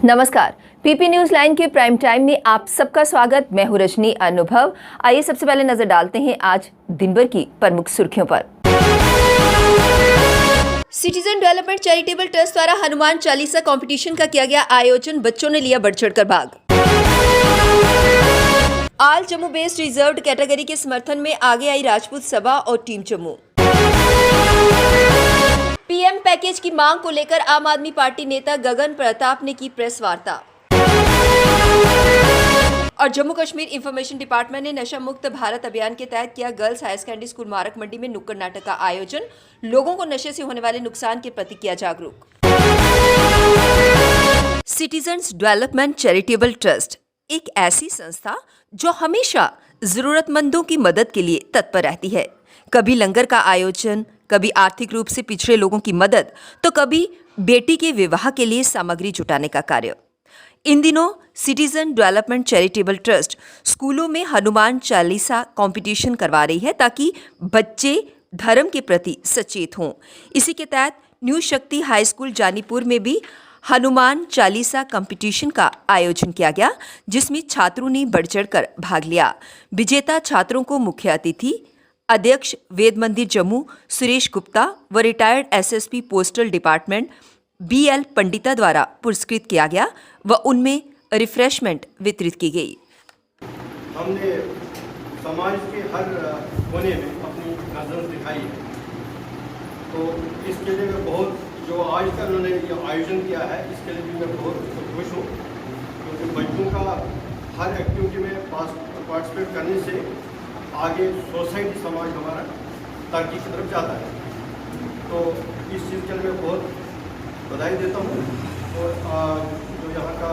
नमस्कार, PP news line के prime time में आप सबका स्वागत। मैं हूं रजनी अनुभव। आइए सबसे पहले नजर डालते हैं आज दिन भर की प्रमुख सुर्खियों पर। सिटीजन डेवलपमेंट चैरिटेबल ट्रस्ट द्वारा हनुमान चालीसा कंपटीशन का किया गया आयोजन, बच्चों ने लिया बढ़ चढ़कर भाग। आल जम्मू बेस्ड रिजर्व्ड कैटेगरी के समर्थन में आगे आई राजपूत सभा और टीम जम्मू। पीएम पैकेज की मांग को लेकर आम आदमी पार्टी नेता गगन प्रताप ने की प्रेस वार्ता। और जम्मू कश्मीर इंफॉर्मेशन डिपार्टमेंट ने नशा मुक्त भारत अभियान के तहत किया गर्ल्स हायर सेकेंडरी स्कूल मारक मंडी में नुक्कड़ नाटक का आयोजन, लोगों को नशे से होने वाले नुकसान के प्रति किया जागरूक। सिटीजन्स डेवलपमेंट चैरिटेबल ट्रस्ट एक ऐसी संस्था जो हमेशा जरूरतमंदों की मदद के लिए तत्पर रहती है। कभी लंगर का आयोजन, कभी आर्थिक रूप से पिछड़े लोगों की मदद, तो कभी बेटी के विवाह के लिए सामग्री जुटाने का कार्य। इन दिनों सिटीजन डेवलपमेंट चैरिटेबल ट्रस्ट स्कूलों में हनुमान चालीसा कंपटीशन करवा रही है ताकि बच्चे धर्म के प्रति सचेत हों। इसी के तहत न्यू शक्ति हाई स्कूल जानीपुर में भी हनुमान चालीसा कंपटीशन का आयोजन किया गया, जिसमें छात्रों ने बढ़ चढ़कर भाग लिया। विजेता छात्रों को मुख्य अतिथि अध्यक्ष वेद मंदिर जम्मू सुरेश गुप्ता व retired SSP postal department BL Pandita द्वारा पुरस्कृत किया गया व उनमें रिफ्रेशमेंट वितरित की गई। हमने समाज के हर कोने में अपनी नजर दिखाई है, तो इसके लिए मैं बहुत जो आज का उन्होंने ये आयोजन किया है, इसके लिए भी मैं बहुत खुश हूँ, क्योंकि बच्चों का हर एक्टिविटी में पार्टिसिपेट करने से आगे सोसाइटी समाज हमारा तरक्की की तरफ जाता है। तो इस चीज़ के लिए मैं बहुत बधाई देता हूँ और जो यहाँ का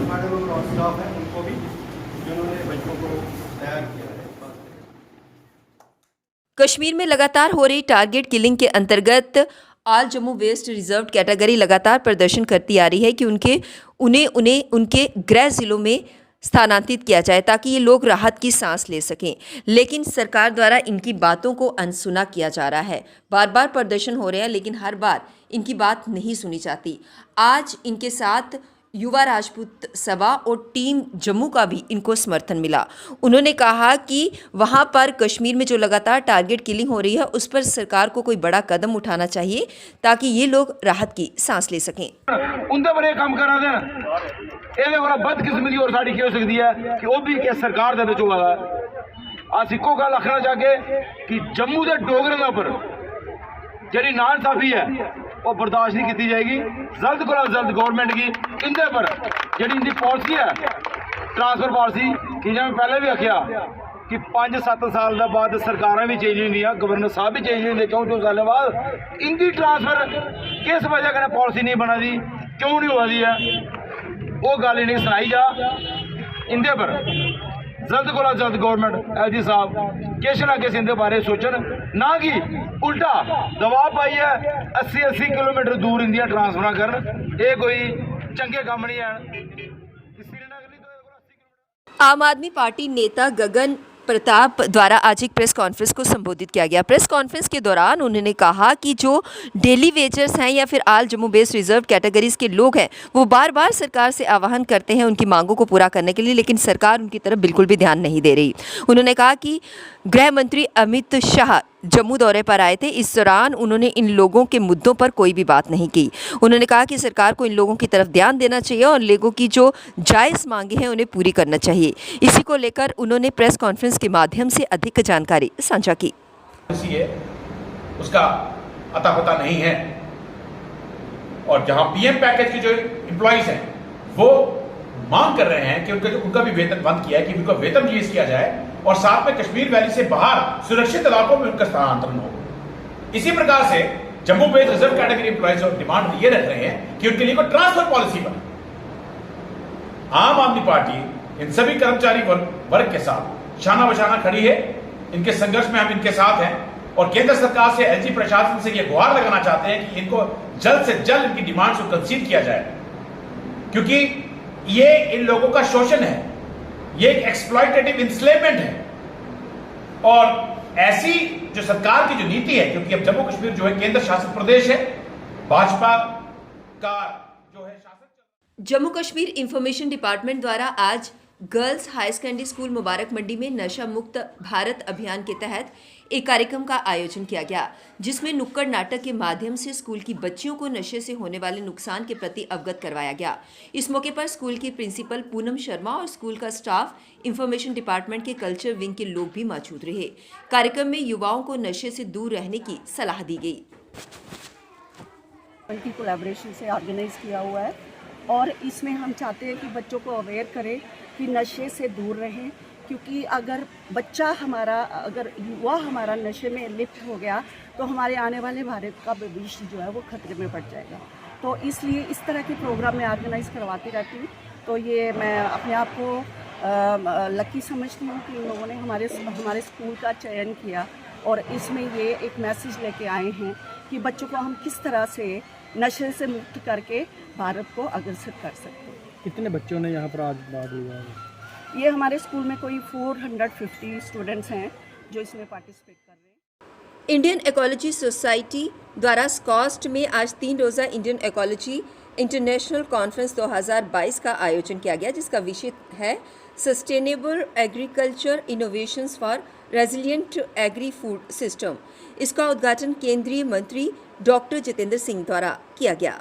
मैडम और स्टाफ है उनको भी, जिन्होंने बच्चों को तैयार किया है। कश्मीर में लगातार हो रही टारगेट किलिंग के अंतर्गत आल जम्मू वेस्ट रिजर्व्ड कैटेगरी लगातार प्रदर्शन करती आ रही है कि उन्हें उनके गृह जिलों में स्थानांतरित किया जाए ताकि ये लोग राहत की सांस ले सकें। लेकिन सरकार द्वारा इनकी बातों को अनसुना किया जा रहा है। बार बार प्रदर्शन हो रहे हैं, लेकिन हर बार इनकी बात नहीं सुनी जाती। आज इनके साथ युवा राजपूत सभा और टीम जम्मू का भी इनको समर्थन मिला। उन्होंने कहा कि वहां पर कश्मीर में जो लगातार टारगेट किलिंग हो रही है, उस पर सरकार को कोई बड़ा कदम उठाना चाहिए ताकि ये लोग राहत की सांस ले सकें। उनके बड़े काम करा देना बदकिस्मती और साड़ी की हो सकती है कि वो भी क्या सरकार दे विच होगा। अस इको गल आखना चाहगे कि जम्मू के डोगरें पर जी नाइंसाफी है वो बर्दाश्त नहीं की जाएगी। जल्द को जल्द गवर्नमेंट की इंदे पर जी इनकी पॉलिसी है ट्रांसफर पॉलिसी कि जिवें पहले भी आख्या कि 5-7 साल के बाद सरकारें भी चेंज होंगी, गवर्नर साहब भी चेंज होंगे 4-4 साल बाद। इनकी ट्रांसफर किस वजह कन्नै पॉलिसी नहीं बना दी, क्यों नहीं हुआ दी है, वो गल इन्हें सुनाई जा। इंदे पर जल्द को जल्द गवर्नमेंट एलजी साहब किस ना किस इंदे बारे सोचन, ना कि उल्टा दबाव पाई है 80-80 किलोमीटर दूर इंदिया ट्रांसफर करन। ये कोई चंगे काम नहीं है। आम आदमी पार्टी नेता गगन प्रताप द्वारा आज एक प्रेस कॉन्फ्रेंस को संबोधित किया गया। प्रेस कॉन्फ्रेंस के दौरान उन्होंने कहा कि जो डेली वेजर्स हैं या फिर आल जम्मू बेस्ड रिजर्व कैटेगरीज के लोग हैं, वो बार बार सरकार से आह्वान करते हैं उनकी मांगों को पूरा करने के लिए, लेकिन सरकार उनकी तरफ बिल्कुल भी ध्यान नहीं दे रही। उन्होंने कहा कि गृह मंत्री अमित शाह जम्मू दौरे पर आए थे, इस दौरान उन्होंने इन लोगों के मुद्दों पर कोई भी बात नहीं की। उन्होंने कहा कि सरकार को इन लोगों की तरफ ध्यान देना चाहिए और लोगों की जो जायज़ मांगे हैं उन्हें पूरी करना चाहिए। इसी को लेकर उन्होंने प्रेस कॉन्फ्रेंस के माध्यम से अधिक जानकारी साझा की। उसका अता पता नहीं है, और जहां पीएम पैकेज के जो एम्प्लॉइज हैं वो मांग कर रहे हैं कि उनका भी वेतन बंद किया है, कि उनका वेतन रिलीज किया जाए और साथ में कश्मीर वैली से बाहर सुरक्षित इलाकों में उनका स्थानांतरण हो। इसी प्रकार से Jammu based reserve category employees और डिमांड ये रख रहे हैं कि उनके लिए कोई ट्रांसफर पॉलिसी बने। आम आदमी पार्टी इन सभी कर्मचारी वर्ग के साथ शाना बशाना खड़ी है। इनके संघर्ष में हम इनके साथ हैं और केंद्र सरकार से, एलजी प्रशासन से ये गुहार लगाना चाहते हैं कि इनको जल्द से जल्द इनकी डिमांड्स को कंसीड किया जाए, क्योंकि ये इन लोगों का शोषण है, ये एक एक्सप्लॉयटेटिव इंस्लेवमेंट है। और ऐसी जो सरकार की जो नीति है, क्योंकि अब जम्मू कश्मीर जो है केंद्र शासित प्रदेश है, भाजपा का जो है शासन जम्मू कश्मीर इंफॉर्मेशन डिपार्टमेंट द्वारा आज girls high secondary school Mubarak Mandi में नशा मुक्त भारत अभियान के तहत एक कार्यक्रम का आयोजन किया गया, जिसमें नुक्कड़ नाटक के माध्यम से स्कूल की बच्चियों को नशे से होने वाले नुकसान के प्रति अवगत करवाया गया। इस मौके पर स्कूल की प्रिंसिपल पूनम शर्मा और स्कूल का स्टाफ इंफॉर्मेशन डिपार्टमेंट के कल्चर विंग के लोग भी मौजूद रहे। कार्यक्रम में युवाओं को नशे से दूर रहने की सलाह दी गई। की कोलैबोरेशन से ऑर्गेनाइज किया हुआ है और इसमें हम चाहते हैं कि बच्चों को अवेयर करें कि नशे से दूर रहें, क्योंकि अगर युवा हमारा नशे में लिप्त हो गया तो हमारे आने वाले भारत का भविष्य जो है वो खतरे में पड़ जाएगा। तो इसलिए इस तरह के प्रोग्राम मैं ऑर्गेनाइज करवाती रहती हूँ। तो ये मैं अपने आप को लकी समझती हूँ कि इन लोगों ने हमारे स्कूल का चयन किया और इसमें ये एक मैसेज लेके आए हैं कि बच्चों को हम किस तरह से नशे से मुक्त करके भारत को अग्रसर कर सकते हैं। कितने बच्चों ने यहाँ पर आज भाग लिया है? ये हमारे स्कूल में कोई 450 स्टूडेंट्स हैं जो इसमें पार्टिसिपेट कर रहे हैं। इंडियन इकोलॉजी सोसाइटी द्वारा स्कॉस्ट में आज 3 रोज़ा इंडियन इकोलॉजी इंटरनेशनल कॉन्फ्रेंस 2022 का आयोजन किया गया, जिसका विषय है sustainable agriculture innovations for resilient agri food system. इसका उद्घाटन केंद्रीय मंत्री डॉक्टर जितेंद्र सिंह द्वारा किया गया।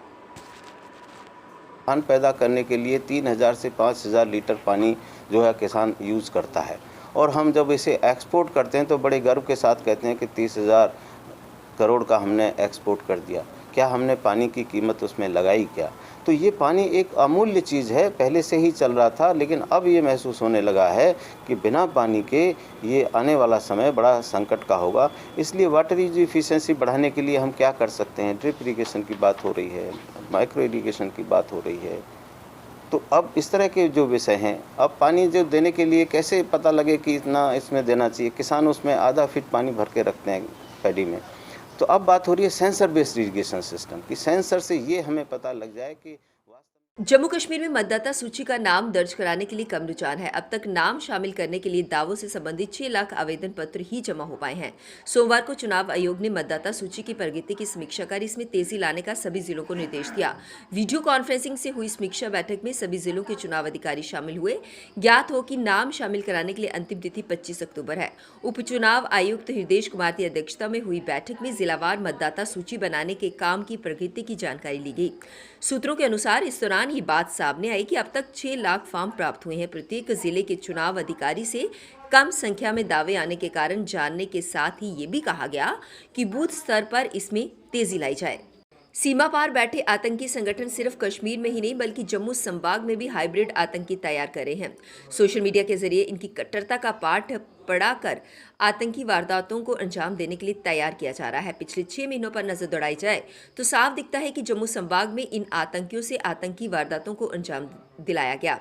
खान पैदा करने के लिए 3000 से 5000 लीटर पानी जो है किसान यूज़ करता है, और हम जब इसे एक्सपोर्ट करते हैं तो बड़े गर्व के साथ कहते हैं कि 30,000 करोड़ का हमने एक्सपोर्ट कर दिया। क्या हमने पानी की कीमत उसमें लगाई क्या? तो ये पानी एक अमूल्य चीज़ है, पहले से ही चल रहा था, लेकिन अब ये महसूस होने लगा है कि बिना पानी के ये आने वाला समय बड़ा संकट का होगा। इसलिए वाटर यूज एफिशिएंसी बढ़ाने के लिए हम क्या कर सकते हैं? ड्रिप इरीगेशन की बात हो रही है, माइक्रो इरीगेशन की बात हो रही है। तो अब इस तरह के जो विषय हैं, अब पानी जो देने के लिए कैसे पता लगे कि इतना इसमें देना चाहिए? किसान उसमें आधा फीट पानी भर के रखते हैं पैडी में। तो अब बात हो रही है सेंसर बेस्ड इरीगेशन सिस्टम की। सेंसर से ये हमें पता लग जाए कि जम्मू कश्मीर में मतदाता सूची का नाम दर्ज कराने के लिए कम रुझान है। अब तक नाम शामिल करने के लिए दावों से संबंधित 6 लाख आवेदन पत्र ही जमा हो पाए हैं। सोमवार को चुनाव आयोग ने मतदाता सूची की प्रगति की समीक्षा कर इसमें तेजी लाने का सभी जिलों को निर्देश दिया। वीडियो कॉन्फ्रेंसिंग से हुई समीक्षा बैठक में सभी जिलों के चुनाव अधिकारी शामिल हुए। ज्ञात हो कि नाम शामिल कराने के लिए अंतिम तिथि 25 अक्टूबर है। उपचुनाव आयुक्त हृदय कुमार की अध्यक्षता में हुई बैठक में जिलावार मतदाता सूची बनाने के काम की प्रगति की जानकारी ली गई। सूत्रों के अनुसार इस दौरान ये बात सामने आई कि अब तक 6 लाख फॉर्म प्राप्त हुए हैं। प्रत्येक जिले के चुनाव अधिकारी से कम संख्या में दावे आने के कारण जानने के साथ ही ये भी कहा गया कि बूथ स्तर पर इसमें तेजी लाई जाए। सीमा पार बैठे आतंकी संगठन सिर्फ कश्मीर में ही नहीं बल्कि जम्मू संभाग में भी हाइब्रिड आतंकी तैयार कर रहे हैं। सोशल मीडिया के जरिए इनकी कट्टरता का पाठ पढ़ाकर आतंकी वारदातों को अंजाम देने के लिए तैयार किया जा रहा है। पिछले 6 महीनों पर नजर दौड़ाई जाए तो साफ दिखता है कि जम्मू संभाग में इन आतंकियों से आतंकी वारदातों को अंजाम दिलाया गया।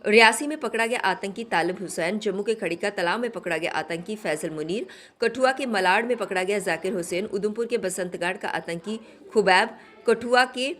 रियासी में पकड़ा गया आतंकी तालिब हुसैन, जम्मू के खड़ीका तलाव में पकड़ा गया आतंकी फैजल मुनीर, कठुआ के मलाड़ में पकड़ा गया जाकिर हुसैन, उधमपुर के बसंतगढ़ का आतंकी खुबैब, कठुआ के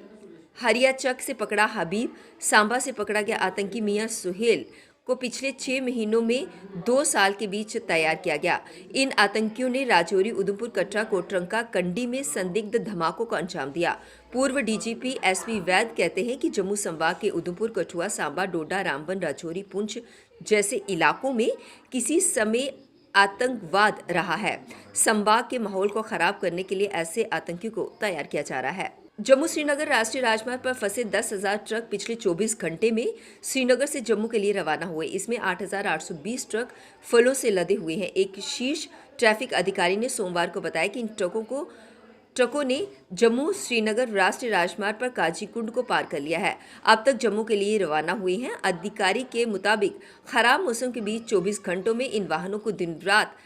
हरियाचक से पकड़ा हबीब, सांबा से पकड़ा गया आतंकी मियां सुहेल को पिछले 6 महीनों में 2 साल के बीच तैयार किया गया। इन आतंकियों ने राजौरी, उधमपुर, कटरा, कोटरंका, कंडी में संदिग्ध धमाकों को अंजाम दिया। पूर्व डीजीपी एसपी वैद कहते हैं कि जम्मू संभाग के उधमपुर, कठुआ, सांबा, डोडा, रामबन, राजौरी, पुंछ जैसे इलाकों में किसी समय आतंकवाद रहा है। संभाग के माहौल को खराब करने के लिए ऐसे आतंकियों को तैयार किया जा रहा है। जम्मू श्रीनगर राष्ट्रीय राजमार्ग पर फंसे 10,000 ट्रक पिछले 24 घंटे में श्रीनगर से जम्मू के लिए रवाना हुए। इसमें 8,820 ट्रक फलों से लदे हुए हैं। एक शीर्ष ट्रैफिक अधिकारी ने सोमवार को बताया कि इन ट्रकों ने जम्मू श्रीनगर राष्ट्रीय राजमार्ग पर काजीकुंड को पार कर लिया है। अब तक जम्मू के लिए रवाना हुए हैं। अधिकारी के मुताबिक खराब मौसम के बीच 24 घंटों में इन वाहनों को दिन रात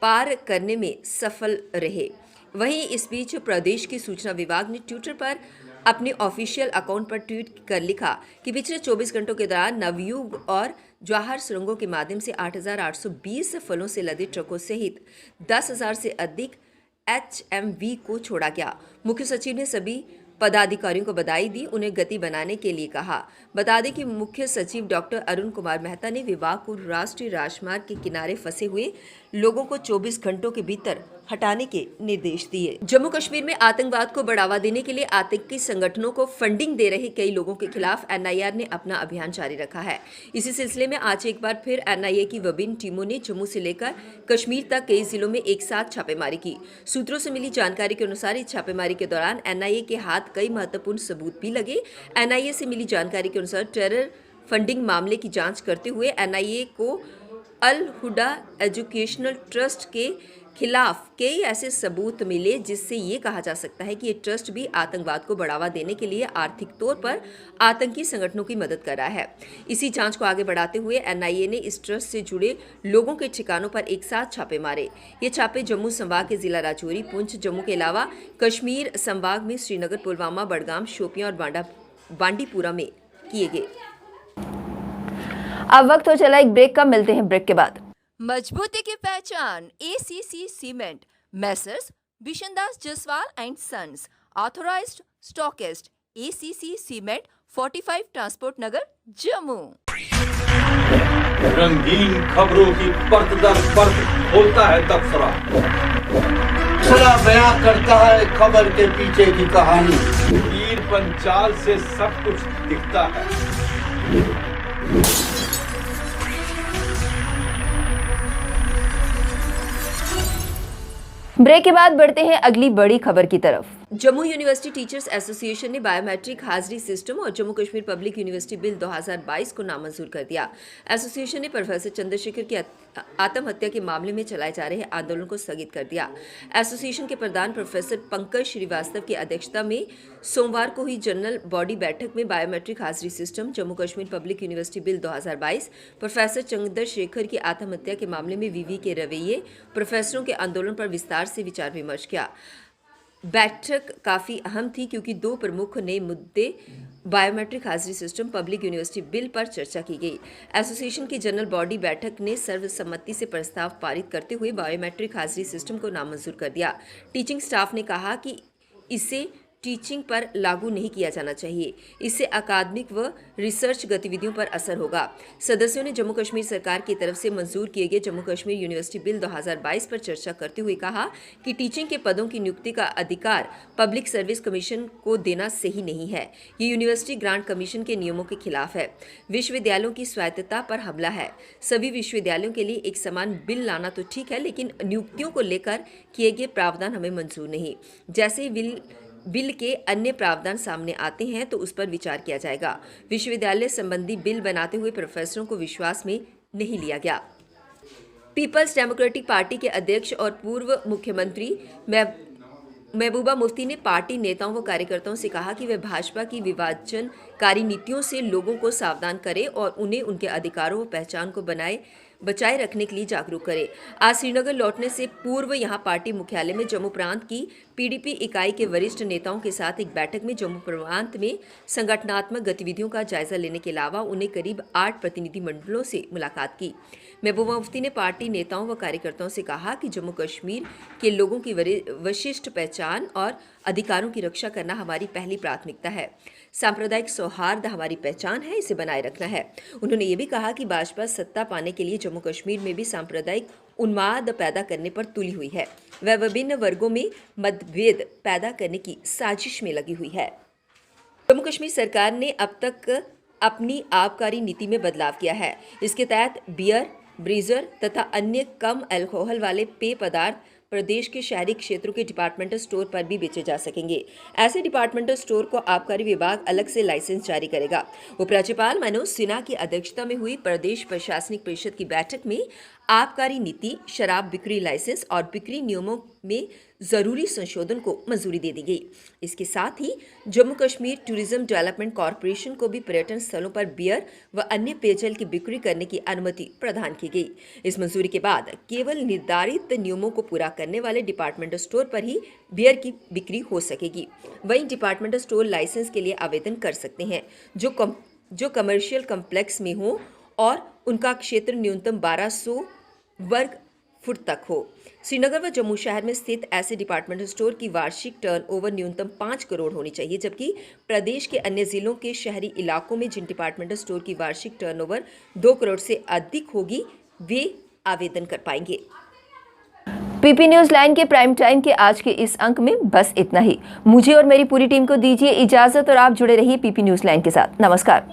पार करने में सफल रहे। वहीं इस बीच प्रदेश की सूचना विभाग ने ट्विटर पर अपने ऑफिशियल अकाउंट पर ट्वीट कर लिखा कि पिछले 24 घंटों के दौरान नवयुग और जवाहर सुरंगों के माध्यम से 8,820 फलों से लदे ट्रकों सहित 10,000 से अधिक HMV को छोड़ा गया। मुख्य सचिव ने सभी पदाधिकारियों को बधाई दी, उन्हें गति बनाने के लिए कहा। बता दें कि मुख्य सचिव डॉक्टर अरुण कुमार मेहता ने विभाग को राष्ट्रीय राजमार्ग के किनारे फंसे हुए लोगों को 24 घंटों के भीतर हटाने के निर्देश दिए। जम्मू कश्मीर में आतंकवाद को बढ़ावा देने के लिए आतंकी संगठनों को फंडिंग दे रहे कई लोगों के खिलाफ एनआईए ने अपना अभियान जारी रखा है। इसी सिलसिले में आज एक बार फिर एनआईए की विभिन्न टीमों ने जम्मू से लेकर कश्मीर तक कई जिलों में एक साथ छापेमारी की। सूत्रों से मिली जानकारी के अनुसार इस छापेमारी के दौरान एनआईए के हाथ कई महत्वपूर्ण सबूत भी लगे। एनआईए से मिली जानकारी के अनुसार टेरर फंडिंग मामले की जांच करते हुए एनआईए को अल हुडा एजुकेशनल ट्रस्ट के खिलाफ कई ऐसे सबूत मिले जिससे ये कहा जा सकता है कि ये ट्रस्ट भी आतंकवाद को बढ़ावा देने के लिए आर्थिक तौर पर आतंकी संगठनों की मदद कर रहा है। इसी जांच को आगे बढ़ाते हुए एनआईए ने इस ट्रस्ट से जुड़े लोगों के ठिकानों पर एक साथ छापे मारे। ये छापे जम्मू संभाग के जिला राजौरी, पुंछ, जम्मू के अलावा कश्मीर संभाग में श्रीनगर, पुलवामा, बडगाम, शोपियां और बांडीपुरा में किए गए। अब वक्त हो चला एक ब्रेक का, मिलते हैं ब्रेक के बाद। मजबूती की पहचान ACC cement, messrs Bishandas Jaswal and sons, authorised stockist, ACC cement, 45 transport Nagar, Jammu. रंगीन खबरों की परत दर परत खोलता है तबसरा, खुला बयां करता है खबर के पीछे की कहानी। तीर पंचाल से सब कुछ दिखता है। ब्रेक के बाद बढ़ते हैं अगली बड़ी खबर की तरफ। जम्मू यूनिवर्सिटी टीचर्स एसोसिएशन ने बायोमेट्रिक हाजिरी सिस्टम और Jammu Kashmir public university bill 2022 को नामंजूर कर दिया। एसोसिएशन ने प्रोफेसर चंद्रशेखर की आत्महत्या के मामले में चलाए जा रहे आंदोलन को स्थगित कर दिया। एसोसिएशन के प्रधान प्रोफेसर पंकज श्रीवास्तव की अध्यक्षता में सोमवार को हुई जनरल बॉडी बैठक में बायोमेट्रिक हाजिरी system, Jammu Kashmir public university bill 2022, professor Chandrashekhar की आत्महत्या के मामले में विवि के रवैये, प्रोफेसरों के आंदोलन पर विस्तार से विचार विमर्श किया। बैठक काफ़ी अहम थी क्योंकि दो प्रमुख नए मुद्दे बायोमेट्रिक हाजिरी सिस्टम, पब्लिक यूनिवर्सिटी बिल पर चर्चा की गई। एसोसिएशन की जनरल बॉडी बैठक ने सर्वसम्मति से प्रस्ताव पारित करते हुए बायोमेट्रिक हाजिरी सिस्टम को नामंजूर कर दिया। टीचिंग स्टाफ ने कहा कि इसे टीचिंग पर लागू नहीं किया जाना चाहिए, इससे अकादमिक व रिसर्च गतिविधियों पर असर होगा। सदस्यों ने जम्मू कश्मीर सरकार की तरफ से मंजूर किए गए जम्मू कश्मीर यूनिवर्सिटी बिल 2022 पर चर्चा करते हुए कहा कि टीचिंग के पदों की नियुक्ति का अधिकार पब्लिक सर्विस कमीशन को देना सही नहीं है। ये यूनिवर्सिटी ग्रांट कमीशन के नियमों के खिलाफ है, विश्वविद्यालयों की स्वायत्तता पर हमला है। सभी विश्वविद्यालयों के लिए एक समान बिल लाना तो ठीक है, लेकिन नियुक्तियों को लेकर किए गए प्रावधान हमें मंजूर नहीं। जैसे ही बिल के अन्य प्रावधान सामने आते हैं तो उस पर विचार किया जाएगा। विश्वविद्यालय संबंधी बिल बनाते हुए प्रोफेसरों को विश्वास में नहीं लिया गया। पीपल्स डेमोक्रेटिक पार्टी के अध्यक्ष और पूर्व मुख्यमंत्री महबूबा मुफ्ती ने पार्टी नेताओं व कार्यकर्ताओं से कहा कि वे भाजपा की विभाजनकारी नीतियों से लोगों को सावधान करें और उन्हें उनके अधिकारों व पहचान को बचाए रखने के लिए जागरूक करें। आज श्रीनगर लौटने से पूर्व यहां पार्टी मुख्यालय में जम्मू प्रांत की पीडीपी इकाई के वरिष्ठ नेताओं के साथ एक बैठक में जम्मू प्रांत में संगठनात्मक गतिविधियों का जायजा लेने के अलावा उन्हें करीब 8 प्रतिनिधि मंडलों से मुलाकात की। महबूबा मुफ्ती ने पार्टी नेताओं व कार्यकर्ताओं से कहा कि जम्मू कश्मीर के लोगों की विशिष्ट पहचान और अधिकारों की रक्षा करना हमारी पहली प्राथमिकता है। सांप्रदायिक सौहार्द हमारी पहचान है, इसे बनाए रखना है। उन्होंने ये भी कहा कि भाजपा सत्ता पाने के लिए जम्मू कश्मीर में भी सांप्रदायिक उन्माद पैदा करने पर तुली हुई है। वह विभिन्न वर्गों में मतभेद पैदा करने की साजिश में लगी हुई है। जम्मू कश्मीर सरकार ने अब तक अपनी आबकारी नीति में बदलाव किया है। इसके तहत बियर, ब्रीजर तथा अन्य कम अल्कोहल वाले पेय पदार्थ प्रदेश के शहरी क्षेत्रों के डिपार्टमेंटल स्टोर पर भी बेचे जा सकेंगे। ऐसे डिपार्टमेंटल स्टोर को आबकारी विभाग अलग से लाइसेंस जारी करेगा। उपराज्यपाल मनोज सिन्हा की अध्यक्षता में हुई प्रदेश प्रशासनिक परिषद की बैठक में आबकारी नीति, शराब बिक्री लाइसेंस और बिक्री नियमों में जरूरी संशोधन को मंजूरी दे दी गई। इसके साथ ही Jammu Kashmir tourism development corporation को भी पर्यटन स्थलों पर बियर व अन्य पेयजल की बिक्री करने की अनुमति प्रदान की गई। इस मंजूरी के बाद केवल निर्धारित नियमों को पूरा करने वाले डिपार्टमेंटल स्टोर पर ही बियर की बिक्री हो सकेगी। वहीं डिपार्टमेंटल स्टोर लाइसेंस के लिए आवेदन कर सकते हैं जो कमर्शियल कम्प्लेक्स में हो और उनका क्षेत्र न्यूनतम 1200 वर्ग फुट तक हो। श्रीनगर व जम्मू शहर में स्थित ऐसे डिपार्टमेंटल स्टोर की वार्षिक टर्नओवर न्यूनतम 5 करोड़ होनी चाहिए, जबकि प्रदेश के अन्य जिलों के शहरी इलाकों में जिन डिपार्टमेंटल स्टोर की वार्षिक टर्नओवर 2 करोड़ से अधिक होगी वे आवेदन कर पाएंगे। पीपी न्यूज लाइन के प्राइम टाइम के आज के इस अंक में बस इतना ही। मुझे और मेरी पूरी टीम को दीजिए इजाजत और आप जुड़े रहिए पीपी न्यूज लाइन के साथ। नमस्कार।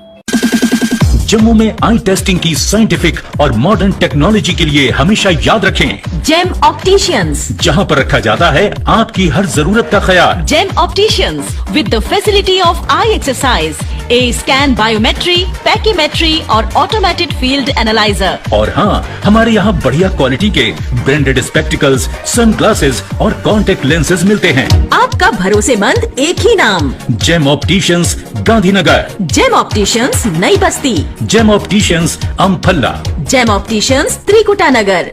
जम्मू में आई टेस्टिंग की साइंटिफिक और मॉडर्न टेक्नोलॉजी के लिए हमेशा याद रखें जेम ऑप्टिशियंस, जहां पर रखा जाता है आपकी हर जरूरत का ख्याल। Gem opticians with the facility of eye exercise, A scan, biometry, pachymetry और ऑटोमेटेड फील्ड एनालाइजर। और हाँ, हमारे यहाँ बढ़िया क्वालिटी के ब्रांडेड स्पेक्टिकल्स, सन ग्लासेस और कॉन्टेक्ट लेंसेज मिलते हैं। आपका भरोसेमंद एक ही नाम, Gem opticians, Gandhinagar. Gem opticians, Nai Basti. Gem opticians, Amphalla. Gem opticians, Trikuta नगर।